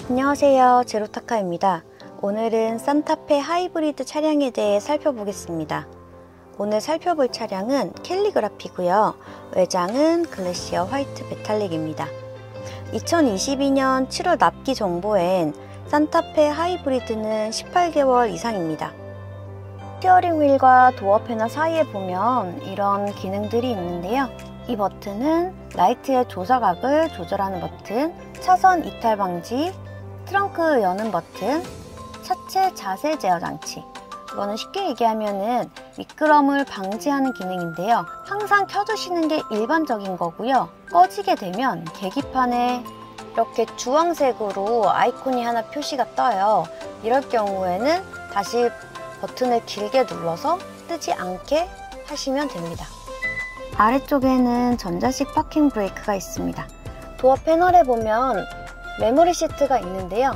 안녕하세요, 제로타카입니다. 오늘은 산타페 하이브리드 차량에 대해 살펴보겠습니다. 오늘 살펴볼 차량은 캘리그라피고요. 외장은 글래시어 화이트 메탈릭입니다. 2022년 7월 납기 정보엔 산타페 하이브리드는 18개월 이상입니다. 스티어링 휠과 도어 패널 사이에 보면 이런 기능들이 있는데요. 이 버튼은 라이트의 조사각을 조절하는 버튼, 차선 이탈 방지, 트렁크 여는 버튼, 차체 자세 제어 장치. 이거는 쉽게 얘기하면은 미끄럼을 방지하는 기능인데요. 항상 켜두시는 게 일반적인 거고요. 꺼지게 되면 계기판에 이렇게 주황색으로 아이콘이 하나 표시가 떠요. 이럴 경우에는 다시 버튼을 길게 눌러서 뜨지 않게 하시면 됩니다. 아래쪽에는 전자식 파킹 브레이크가 있습니다. 도어 패널에 보면 메모리 시트가 있는데요.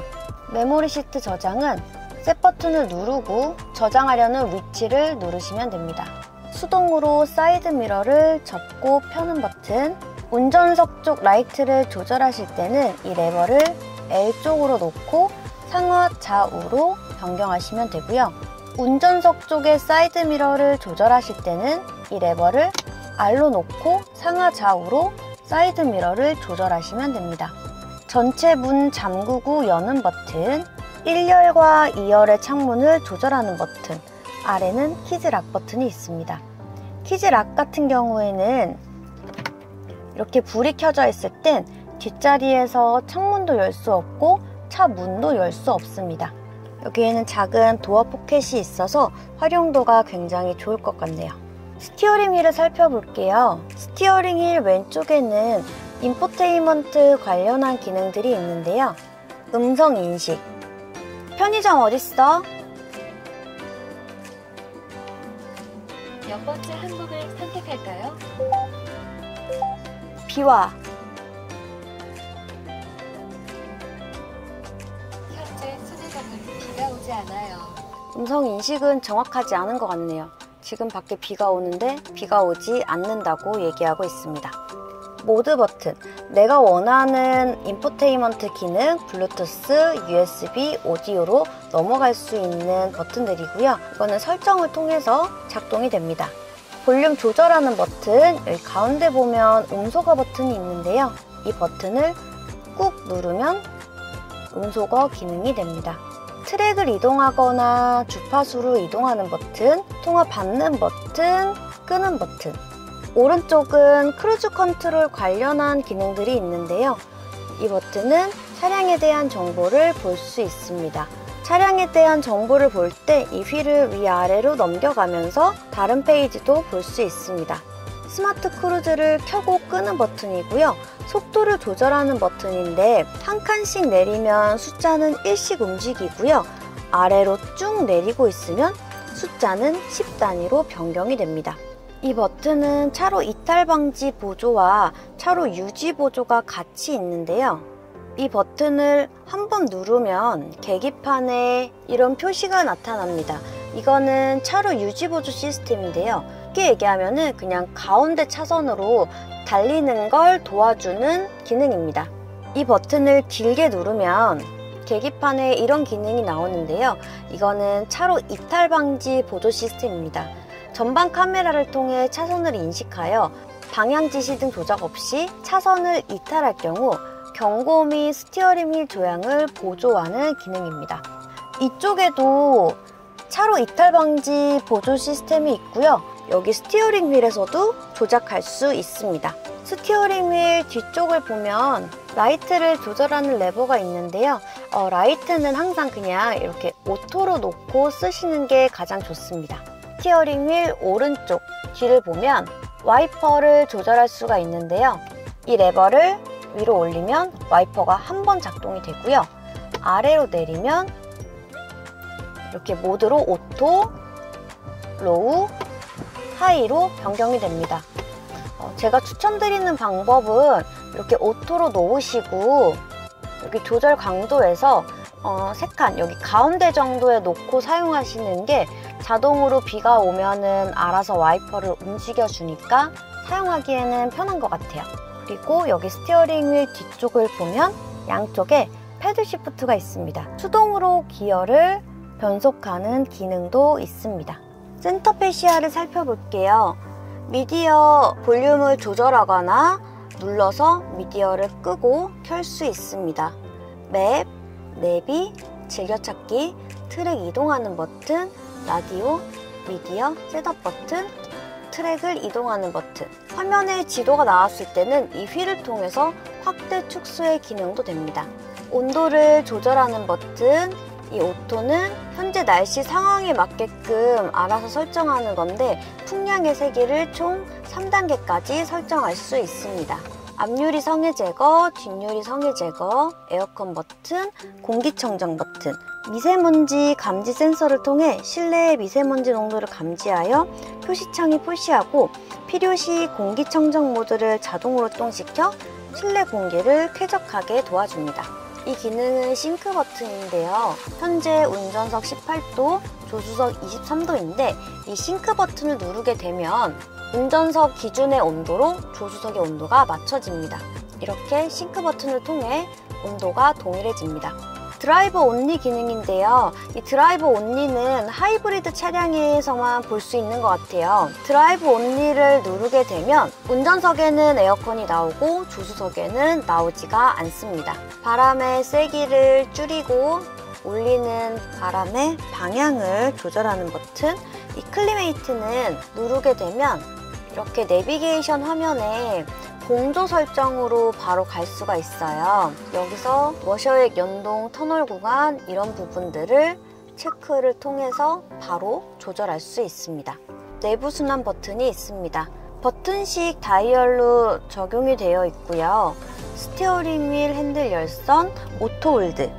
메모리 시트 저장은 셋 버튼을 누르고 저장하려는 위치를 누르시면 됩니다. 수동으로 사이드 미러를 접고 펴는 버튼, 운전석 쪽 라이트를 조절하실 때는 이 레버를 L쪽으로 놓고 상하 좌우로 변경하시면 되고요. 운전석 쪽의 사이드 미러를 조절하실 때는 이 레버를 R로 놓고 상하 좌우로 사이드 미러를 조절하시면 됩니다. 전체 문 잠그고 여는 버튼, 1열과 2열의 창문을 조절하는 버튼, 아래는 키즈락 버튼이 있습니다. 키즈락 같은 경우에는 이렇게 불이 켜져 있을 땐 뒷자리에서 창문도 열 수 없고 차 문도 열 수 없습니다. 여기에는 작은 도어 포켓이 있어서 활용도가 굉장히 좋을 것 같네요. 스티어링 휠을 살펴볼게요. 스티어링 휠 왼쪽에는 인포테인먼트 관련한 기능들이 있는데요. 음성 인식, 편의점 어딨어? 몇 번째 항목을 선택할까요? 비와. 현재 수내역은 비가 오지 않아요. 음성 인식은 정확하지 않은 것 같네요. 지금 밖에 비가 오는데 비가 오지 않는다고 얘기하고 있습니다. 모드 버튼, 내가 원하는 인포테인먼트 기능, 블루투스, USB, 오디오로 넘어갈 수 있는 버튼들이고요. 이거는 설정을 통해서 작동이 됩니다. 볼륨 조절하는 버튼, 여기 가운데 보면 음소거 버튼이 있는데요. 이 버튼을 꾹 누르면 음소거 기능이 됩니다. 트랙을 이동하거나 주파수로 이동하는 버튼, 통화 받는 버튼, 끄는 버튼. 오른쪽은 크루즈 컨트롤 관련한 기능들이 있는데요. 이 버튼은 차량에 대한 정보를 볼 수 있습니다. 차량에 대한 정보를 볼 때 이 휠을 위아래로 넘겨가면서 다른 페이지도 볼 수 있습니다. 스마트 크루즈를 켜고 끄는 버튼이고요. 속도를 조절하는 버튼인데 한 칸씩 내리면 숫자는 1씩 움직이고요. 아래로 쭉 내리고 있으면 숫자는 10단위로 변경이 됩니다. 이 버튼은 차로 이탈 방지 보조와 차로 유지 보조가 같이 있는데요. 이 버튼을 한번 누르면 계기판에 이런 표시가 나타납니다. 이거는 차로 유지 보조 시스템인데요. 쉽게 얘기하면은 그냥 가운데 차선으로 달리는 걸 도와주는 기능입니다. 이 버튼을 길게 누르면 계기판에 이런 기능이 나오는데요. 이거는 차로 이탈 방지 보조 시스템입니다. 전방 카메라를 통해 차선을 인식하여 방향 지시 등 조작 없이 차선을 이탈할 경우 경고 및 스티어링 휠 조향을 보조하는 기능입니다. 이쪽에도 차로 이탈 방지 보조 시스템이 있고요. 여기 스티어링 휠에서도 조작할 수 있습니다. 스티어링 휠 뒤쪽을 보면 라이트를 조절하는 레버가 있는데요. 라이트는 항상 그냥 이렇게 오토로 놓고 쓰시는 게 가장 좋습니다. 스티어링 휠 오른쪽 뒤를 보면 와이퍼를 조절할 수가 있는데요. 이 레버를 위로 올리면 와이퍼가 한 번 작동이 되고요. 아래로 내리면 이렇게 모드로 오토, 로우, 하이로 변경이 됩니다. 제가 추천드리는 방법은 이렇게 오토로 놓으시고 여기 조절 강도에서 3칸 여기 가운데 정도에 놓고 사용하시는 게 자동으로 비가 오면은 알아서 와이퍼를 움직여 주니까 사용하기에는 편한 것 같아요. 그리고 여기 스티어링 휠 뒤쪽을 보면 양쪽에 패들 시프트가 있습니다. 수동으로 기어를 변속하는 기능도 있습니다. 센터 패시아를 살펴볼게요. 미디어 볼륨을 조절하거나 눌러서 미디어를 끄고 켤 수 있습니다. 맵, 내비, 즐겨찾기, 트랙 이동하는 버튼, 라디오, 미디어, 셋업 버튼, 트랙을 이동하는 버튼. 화면에 지도가 나왔을 때는 이 휠을 통해서 확대 축소의 기능도 됩니다. 온도를 조절하는 버튼, 이 오토는 현재 날씨 상황에 맞게끔 알아서 설정하는 건데 풍량의 세기를 총 3단계까지 설정할 수 있습니다. 앞유리 성해 제거, 뒷유리 성해 제거, 에어컨 버튼, 공기청정 버튼, 미세먼지 감지 센서를 통해 실내의 미세먼지 농도를 감지하여 표시창이 표시하고 필요시 공기청정 모드를 자동으로 동시켜 실내 공기를 쾌적하게 도와줍니다. 이 기능은 싱크 버튼인데요. 현재 운전석 18도, 조수석 23도인데 이 싱크 버튼을 누르게 되면 운전석 기준의 온도로 조수석의 온도가 맞춰집니다. 이렇게 싱크 버튼을 통해 온도가 동일해집니다. 드라이버 온리 기능인데요. 이 드라이버 온리는 하이브리드 차량에서만 볼 수 있는 것 같아요. 드라이브 온리를 누르게 되면 운전석에는 에어컨이 나오고 조수석에는 나오지가 않습니다. 바람의 세기를 줄이고 올리는 바람의 방향을 조절하는 버튼, 이 클리메이트는 누르게 되면 이렇게 내비게이션 화면에 공조 설정으로 바로 갈 수가 있어요. 여기서 워셔액 연동 터널 구간 이런 부분들을 체크를 통해서 바로 조절할 수 있습니다. 내부 순환 버튼이 있습니다. 버튼식 다이얼로 적용이 되어 있고요. 스티어링 휠 핸들 열선, 오토홀드.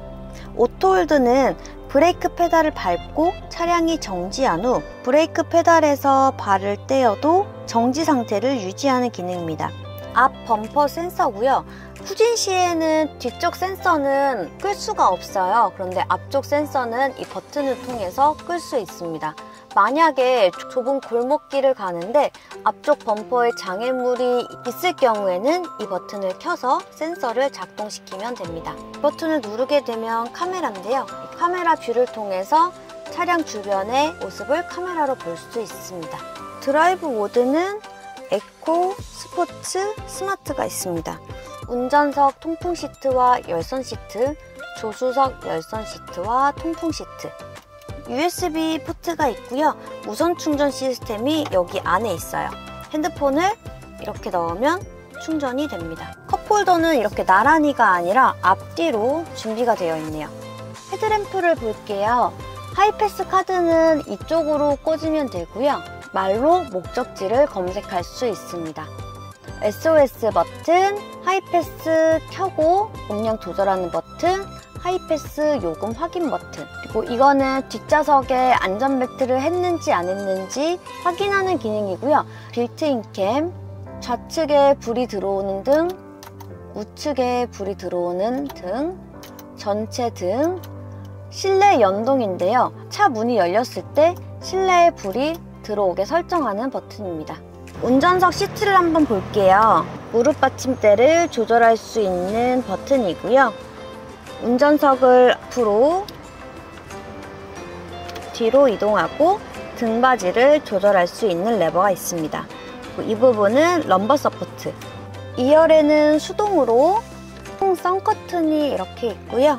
오토홀드는 브레이크 페달을 밟고 차량이 정지한 후 브레이크 페달에서 발을 떼어도 정지 상태를 유지하는 기능입니다. 앞 범퍼 센서고요. 후진 시에는 뒤쪽 센서는 끌 수가 없어요. 그런데 앞쪽 센서는 이 버튼을 통해서 끌 수 있습니다. 만약에 좁은 골목길을 가는데 앞쪽 범퍼에 장애물이 있을 경우에는 이 버튼을 켜서 센서를 작동시키면 됩니다. 버튼을 누르게 되면 카메라인데요. 이 카메라 뷰를 통해서 차량 주변의 모습을 카메라로 볼 수 있습니다. 드라이브 모드는 에코, 스포츠, 스마트가 있습니다. 운전석 통풍 시트와 열선 시트, 조수석 열선 시트와 통풍 시트, USB 포트가 있고요. 무선 충전 시스템이 여기 안에 있어요. 핸드폰을 이렇게 넣으면 충전이 됩니다. 컵홀더는 이렇게 나란히가 아니라 앞뒤로 준비가 되어 있네요. 헤드램프를 볼게요. 하이패스 카드는 이쪽으로 꽂으면 되고요. 말로 목적지를 검색할 수 있습니다. SOS 버튼, 하이패스 켜고 음량 조절하는 버튼, 하이패스 요금 확인 버튼, 그리고 이거는 뒷좌석에 안전벨트를 했는지 안 했는지 확인하는 기능이고요. 빌트인 캠, 좌측에 불이 들어오는 등, 우측에 불이 들어오는 등, 전체 등, 실내 연동인데요. 차 문이 열렸을 때 실내에 불이 들어오게 설정하는 버튼입니다. 운전석 시트를 한번 볼게요. 무릎 받침대를 조절할 수 있는 버튼이고요. 운전석을 앞으로 뒤로 이동하고 등받이를 조절할 수 있는 레버가 있습니다. 이 부분은 럼버 서포트. 2열에는 수동으로 선커튼이 이렇게 있고요.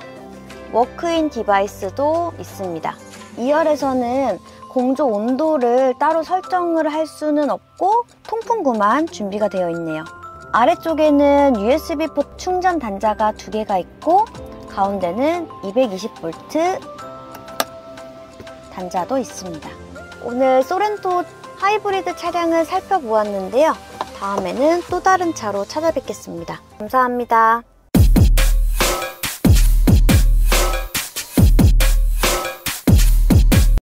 워크인 디바이스도 있습니다. 2열에서는 공조 온도를 따로 설정을 할 수는 없고 통풍구만 준비가 되어 있네요. 아래쪽에는 USB 포트 충전 단자가 2개가 있고 가운데는 220V 단자도 있습니다. 오늘 소렌토 하이브리드 차량을 살펴보았는데요. 다음에는 또 다른 차로 찾아뵙겠습니다. 감사합니다.